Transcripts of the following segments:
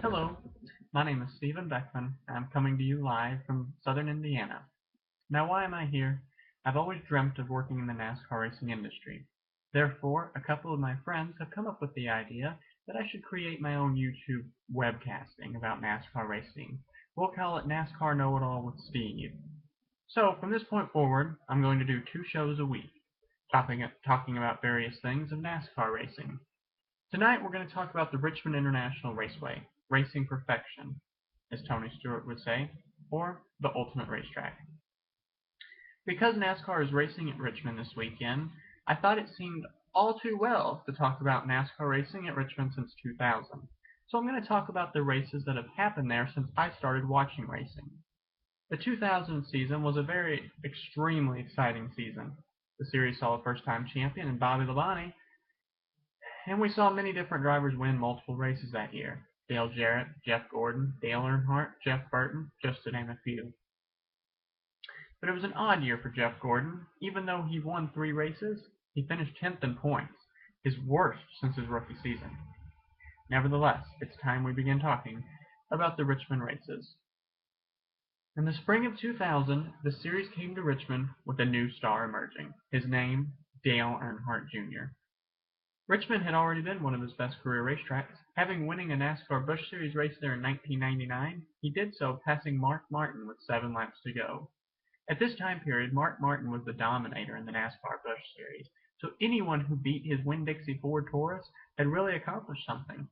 Hello, my name is Stephen Beckman, and I'm coming to you live from southern Indiana. Now, why am I here? I've always dreamt of working in the NASCAR racing industry. Therefore, a couple of my friends have come up with the idea that I should create my own YouTube webcasting about NASCAR racing. We'll call it NASCAR Know-It-All with Steve. So, from this point forward, I'm going to do 2 shows a week, talking about various things of NASCAR racing. Tonight we're going to talk about the Richmond International Raceway, racing perfection, as Tony Stewart would say, or the ultimate racetrack. Because NASCAR is racing at Richmond this weekend, I thought it seemed all too well to talk about NASCAR racing at Richmond since 2000. So I'm going to talk about the races that have happened there since I started watching racing. The 2000 season was a very extremely exciting season. The series saw a first-time champion in Bobby Labonte, and we saw many different drivers win multiple races that year. Dale Jarrett, Jeff Gordon, Dale Earnhardt, Jeff Burton, just to name a few. But it was an odd year for Jeff Gordon. Even though he won 3 races, he finished 10th in points, his worst since his rookie season. Nevertheless, it's time we begin talking about the Richmond races. In the spring of 2000, the series came to Richmond with a new star emerging. His name, Dale Earnhardt Jr. Richmond had already been one of his best career racetracks. Having winning a NASCAR Busch Series race there in 1999, he did so passing Mark Martin with 7 laps to go. At this time period, Mark Martin was the dominator in the NASCAR Busch Series, so anyone who beat his Winn-Dixie Ford Taurus had really accomplished something.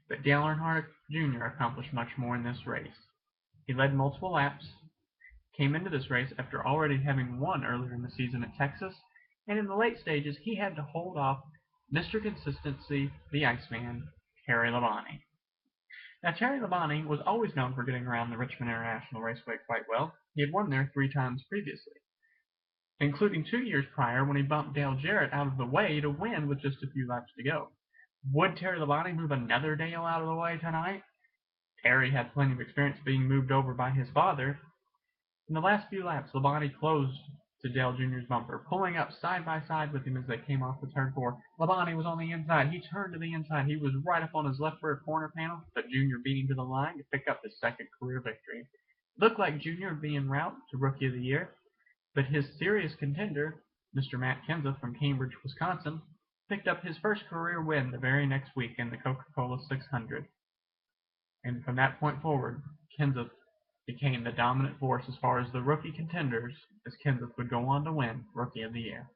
But Dale Earnhardt Jr. accomplished much more in this race. He led multiple laps, came into this race after already having won earlier in the season at Texas, and in the late stages he had to hold off Mr. Consistency, the Iceman, Terry Labonte. Now, Terry Labonte was always known for getting around the Richmond International Raceway quite well. He had won there 3 times previously, including 2 years prior when he bumped Dale Jarrett out of the way to win with just a few laps to go. Would Terry Labonte move another Dale out of the way tonight? Terry had plenty of experience being moved over by his father. In the last few laps, Labonte closed to Dale Jr.'s bumper, pulling up side by side with him as they came off the turn 4. Labonte was on the inside. He turned to the inside. He was right up on his left rear corner panel, but Jr. beat him to the line to pick up his second career victory. It looked like Jr. would be en route to Rookie of the Year, but his serious contender, Mr. Matt Kenseth from Cambridge, Wisconsin, picked up his first career win the very next week in the Coca-Cola 600. And from that point forward, Kenseth became the dominant force as far as the rookie contenders, as Kenseth would go on to win Rookie of the Year.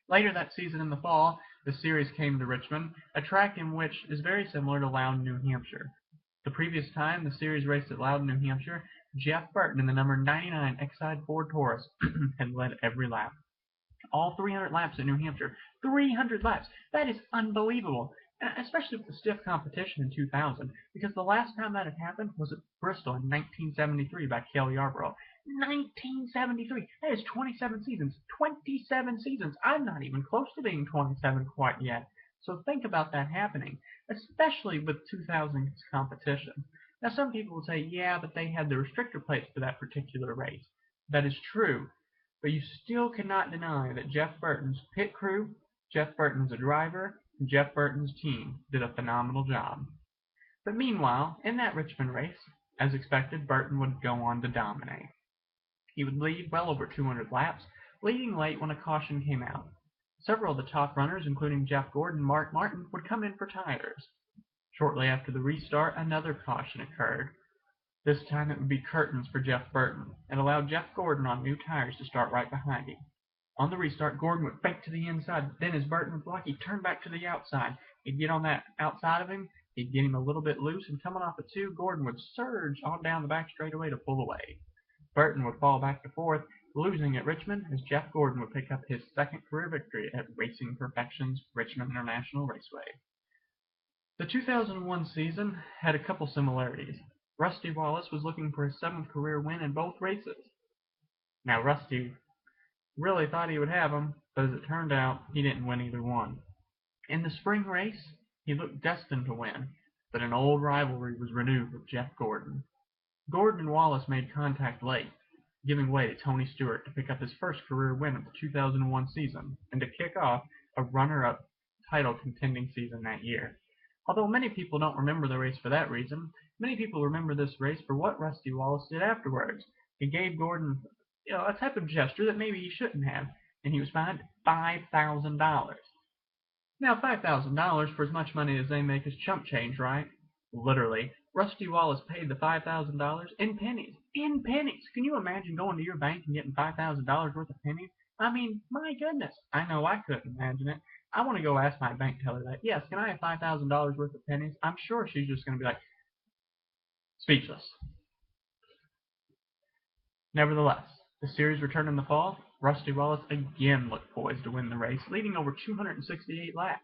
Later that season in the fall, the series came to Richmond, a track in which is very similar to Loudon, New Hampshire. The previous time the series raced at Loudon, New Hampshire, Jeff Burton in the number 99 Exide Ford Taurus had led every lap. All 300 laps at New Hampshire. 300 laps! That is unbelievable! Especially with the stiff competition in 2000, because the last time that had happened was at Bristol in 1973 by Cale Yarborough. 1973! That is 27 seasons. 27 seasons! I'm not even close to being 27 quite yet. So think about that happening, especially with 2000's competition. Now some people will say, yeah, but they had the restrictor plates for that particular race. That is true, but you still cannot deny that Jeff Burton's pit crew, Jeff Burton as a driver, and Jeff Burton's team did a phenomenal job. But meanwhile, in that Richmond race, as expected, Burton would go on to dominate. He would lead well over 200 laps, leading late when a caution came out. Several of the top runners, including Jeff Gordon and Mark Martin, would come in for tires. Shortly after the restart, another caution occurred. This time it would be curtains for Jeff Burton, and allowed Jeff Gordon on new tires to start right behind him. On the restart, Gordon would fake to the inside, then as Burton would block, he'd turn back to the outside. He'd get on that outside of him, he'd get him a little bit loose, and coming off a 2, Gordon would surge on down the back straightaway to pull away. Burton would fall back to 4th, losing at Richmond, as Jeff Gordon would pick up his second career victory at Racing Perfection's Richmond International Raceway. The 2001 season had a couple similarities. Rusty Wallace was looking for his 7th career win in both races. Now, Rusty really thought he would have them, but as it turned out, he didn't win either one. In the spring race, he looked destined to win, but an old rivalry was renewed with Jeff Gordon. Gordon and Wallace made contact late, giving way to Tony Stewart to pick up his first career win of the 2001 season and to kick off a runner-up title contending season that year. Although many people don't remember the race for that reason, many people remember this race for what Rusty Wallace did afterwards. He gave Gordon, a type of gesture that maybe he shouldn't have, and he was fined $5,000. Now, $5,000 for as much money as they make is chump change, right? Literally. Rusty Wallace paid the $5,000 in pennies. In pennies! Can you imagine going to your bank and getting $5,000 worth of pennies? I mean, my goodness. I know I couldn't imagine it. I want to go ask my bank teller that. Yes, can I have $5,000 worth of pennies? I'm sure she's just going to be like, speechless. Nevertheless, the series returned in the fall. Rusty Wallace again looked poised to win the race, leading over 268 laps.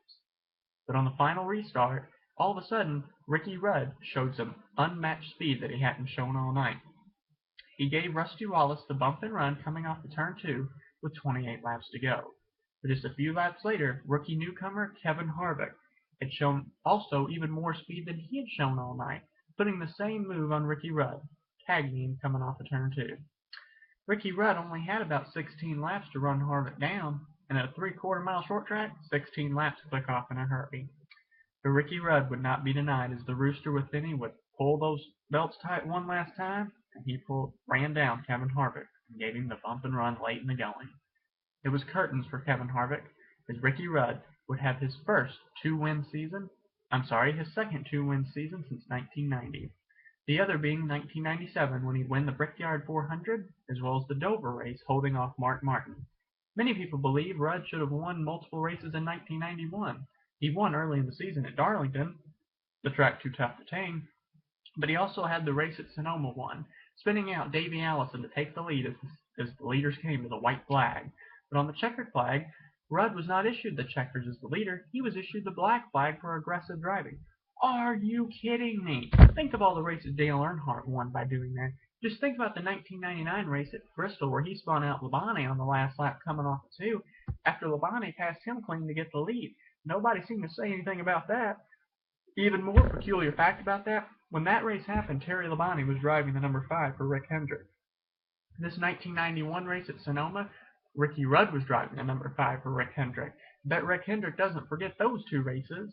But on the final restart, all of a sudden, Ricky Rudd showed some unmatched speed that he hadn't shown all night. He gave Rusty Wallace the bump and run coming off the turn 2 with 28 laps to go. But just a few laps later, rookie newcomer Kevin Harvick had shown also even more speed than he had shown all night, putting the same move on Ricky Rudd, tagging him coming off the turn 2. Ricky Rudd only had about 16 laps to run Harvick down, and at a 3/4 mile short track, 16 laps click off in a hurry. But Ricky Rudd would not be denied as the rooster within him would pull those belts tight one last time, and he ran down Kevin Harvick and gave him the bump and run late in the going. It was curtains for Kevin Harvick, as Ricky Rudd would have his second two-win season since 1990. The other being 1997 when he'd win the Brickyard 400 as well as the Dover race holding off Mark Martin. Many people believe Rudd should have won multiple races in 1991. He won early in the season at Darlington, the track too tough to tame, but he also had the race at Sonoma won, spinning out Davey Allison to take the lead as the leaders came to the white flag. But on the checkered flag, Rudd was not issued the checkers as the leader, he was issued the black flag for aggressive driving. Are you kidding me? Think of all the races Dale Earnhardt won by doing that. Just think about the 1999 race at Bristol where he spun out Labonte on the last lap coming off the 2 after Labonte passed him clean to get the lead. Nobody seemed to say anything about that. Even more peculiar fact about that, when that race happened, Terry Labonte was driving the number 5 for Rick Hendrick. This 1991 race at Sonoma, Ricky Rudd was driving the number 5 for Rick Hendrick. Bet Rick Hendrick doesn't forget those two races.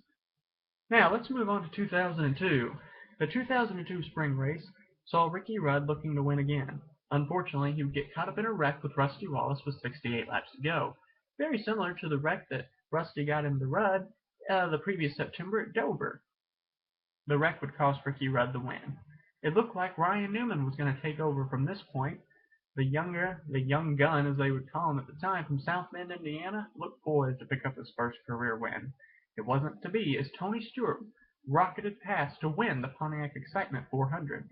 Now, let's move on to 2002. The 2002 spring race saw Ricky Rudd looking to win again. Unfortunately, he would get caught up in a wreck with Rusty Wallace with 68 laps to go. Very similar to the wreck that Rusty got into Rudd the previous September at Dover. The wreck would cost Ricky Rudd the win. It looked like Ryan Newman was going to take over from this point. The young gun, as they would call him at the time, from South Bend, Indiana, looked poised to pick up his first career win. It wasn't to be, as Tony Stewart rocketed past to win the Pontiac Excitement 400.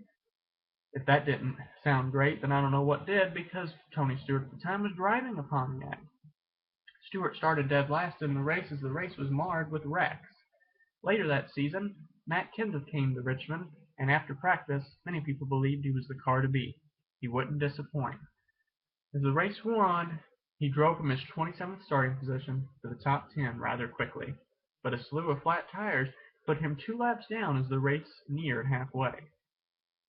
If that didn't sound great, then I don't know what did, because Tony Stewart at the time was driving a Pontiac. Stewart started dead last in the race as the race was marred with wrecks. Later that season, Matt Kenseth came to Richmond, and after practice, many people believed he was the car to beat. He wouldn't disappoint. As the race wore on, he drove from his 27th starting position to the top 10 rather quickly, but a slew of flat tires put him 2 laps down as the race neared halfway.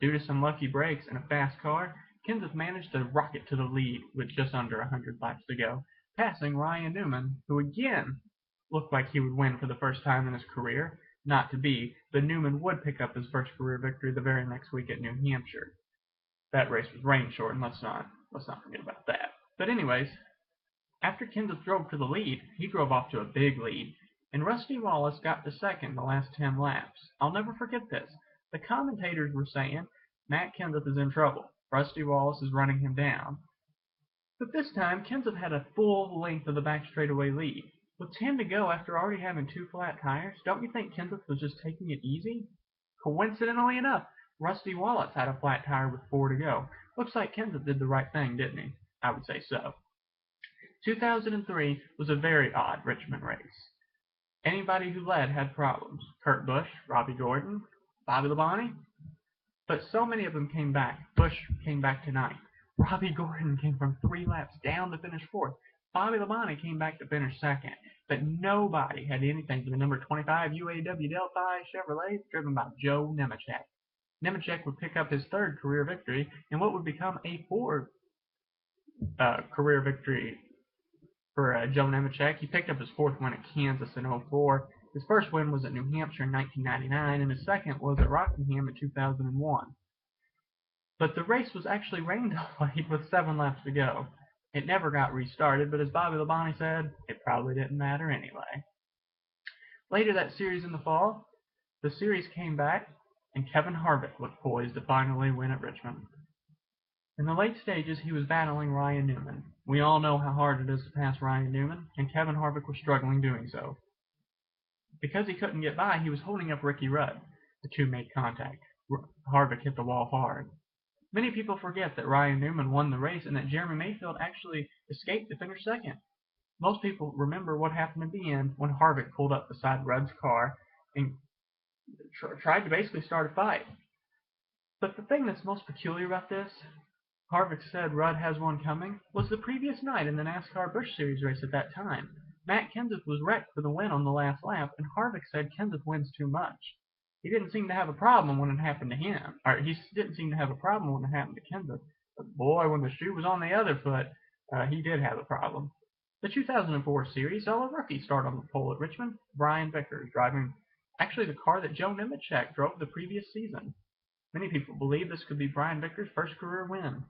Due to some lucky brakes and a fast car, Kenseth managed to rocket to the lead with just under 100 laps to go, passing Ryan Newman, who again looked like he would win for the first time in his career. Not to be, but Newman would pick up his first career victory the very next week at New Hampshire. That race was rain shortened, let's not forget about that. But anyways, after Kenseth drove to the lead, he drove off to a big lead, and Rusty Wallace got to second the last 10 laps. I'll never forget this. The commentators were saying, Matt Kenseth is in trouble. Rusty Wallace is running him down. But this time, Kenseth had a full length of the back straightaway lead. With 10 to go after already having 2 flat tires, don't you think Kenseth was just taking it easy? Coincidentally enough, Rusty Wallace had a flat tire with 4 to go. Looks like Kenseth did the right thing, didn't he? I would say so. 2003 was a very odd Richmond race. Anybody who led had problems. Kurt Busch, Robbie Gordon, Bobby Labonte. But so many of them came back. Busch came back tonight. Robbie Gordon came from 3 laps down to finish 4th. Bobby Labonte came back to finish 2nd. But nobody had anything for the number 25 UAW Delphi Chevrolet driven by Joe Nemechek. Nemechek would pick up his 3rd career victory in what would become a 4th career victory for Joe Nemechek. He picked up his 4th win at Kansas in 04. His first win was at New Hampshire in 1999, and his second was at Rockingham in 2001. But the race was actually rain delayed with 7 laps to go. It never got restarted, but as Bobby Labonte said, it probably didn't matter anyway. Later that series in the fall, the series came back, and Kevin Harvick looked poised to finally win at Richmond. In the late stages, he was battling Ryan Newman. We all know how hard it is to pass Ryan Newman, and Kevin Harvick was struggling doing so. Because he couldn't get by, he was holding up Ricky Rudd. The two made contact. Harvick hit the wall hard. Many people forget that Ryan Newman won the race and that Jeremy Mayfield actually escaped to finish second. Most people remember what happened at the end when Harvick pulled up beside Rudd's car and tried to basically start a fight. But the thing that's most peculiar about this, Harvick said Rudd has one coming, was the previous night in the NASCAR Busch Series race at that time. Matt Kenseth was wrecked for the win on the last lap, and Harvick said Kenseth wins too much. He didn't seem to have a problem when it happened to him. Or he didn't seem to have a problem when it happened to Kenseth. But boy, when the shoe was on the other foot, he did have a problem. The 2004 series saw a rookie start on the pole at Richmond, Brian Vickers, driving actually the car that Joe Nemechek drove the previous season. Many people believe this could be Brian Vickers' first career win.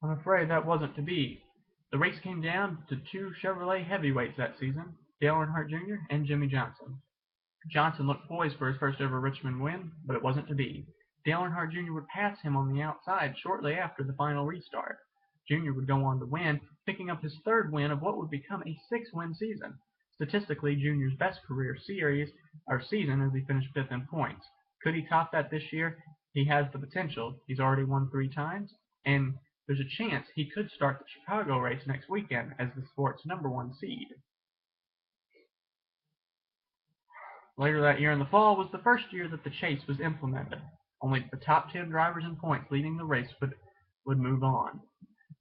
I'm afraid that wasn't to be. The race came down to 2 Chevrolet heavyweights that season, Dale Earnhardt Jr. and Jimmy Johnson. Johnson looked poised for his first ever Richmond win, but it wasn't to be. Dale Earnhardt Jr. would pass him on the outside shortly after the final restart. Jr. would go on to win, picking up his 3rd win of what would become a 6-win season. Statistically, Jr.'s best career season as he finished 5th in points. Could he top that this year? He has the potential. He's already won 3 times, and there's a chance he could start the Chicago race next weekend as the sport's #1 seed. Later that year in the fall was the first year that the chase was implemented. Only the top 10 drivers in points leading the race would move on.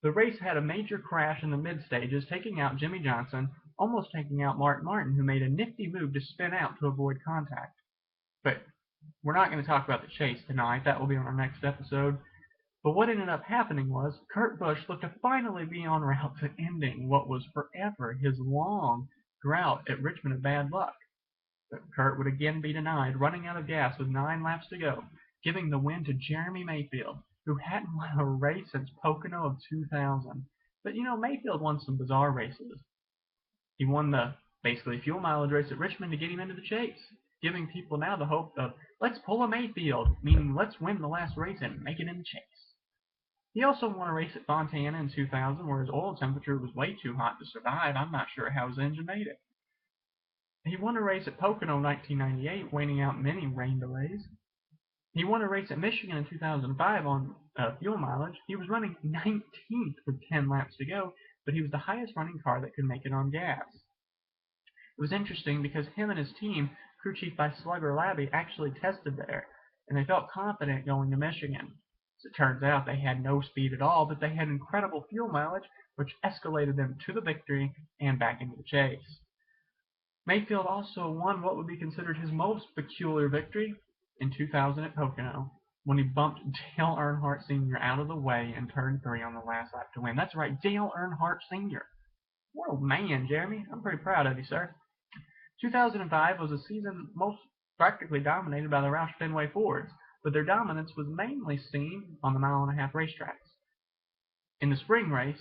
The race had a major crash in the mid-stages, taking out Jimmy Johnson, almost taking out Mark Martin, who made a nifty move to spin out to avoid contact. But we're not going to talk about the chase tonight. That will be on our next episode. But what ended up happening was Kurt Busch looked to finally be en route to ending what was forever his long drought at Richmond of bad luck. But Kurt would again be denied, running out of gas with 9 laps to go, giving the win to Jeremy Mayfield, who hadn't won a race since Pocono of 2000. But Mayfield won some bizarre races. He won the basically fuel mileage race at Richmond to get him into the chase, giving people now the hope of, let's pull a Mayfield, meaning let's win the last race and make it in the chase. He also won a race at Fontana in 2000 where his oil temperature was way too hot to survive. I'm not sure how his engine made it. He won a race at Pocono in 1998, waiting out many rain delays. He won a race at Michigan in 2005 on fuel mileage. He was running 19th with 10 laps to go, but he was the highest running car that could make it on gas. It was interesting because him and his team, crew chief by Slugger Labbe, actually tested there, and they felt confident going to Michigan. As it turns out, they had no speed at all, but they had incredible fuel mileage, which escalated them to the victory and back into the chase. Mayfield also won what would be considered his most peculiar victory in 2000 at Pocono, when he bumped Dale Earnhardt Sr. out of the way in turn 3 on the last lap to win. That's right, Dale Earnhardt Sr. What a man, Jeremy. I'm pretty proud of you, sir. 2005 was a season most practically dominated by the Roush Fenway Fords, but their dominance was mainly seen on the mile-and-a-half racetracks. In the spring race,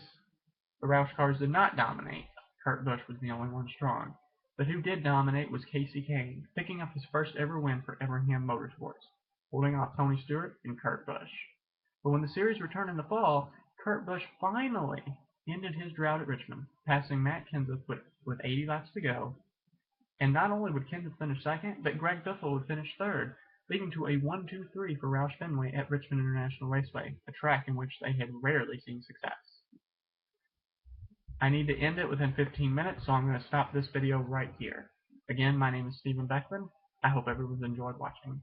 the Roush cars did not dominate. Kurt Busch was the only one strong. But who did dominate was Casey Kane, picking up his first ever win for Evernham Motorsports, holding off Tony Stewart and Kurt Busch. But when the series returned in the fall, Kurt Busch finally ended his drought at Richmond, passing Matt Kenseth with 80 laps to go. And not only would Kenseth finish second, but Greg Biffle would finish third, leading to a 1-2-3 for Roush Fenway at Richmond International Raceway, a track in which they had rarely seen success. I need to end it within 15 minutes, so I'm going to stop this video right here. Again, my name is Stephen Beckman. I hope everyone's enjoyed watching.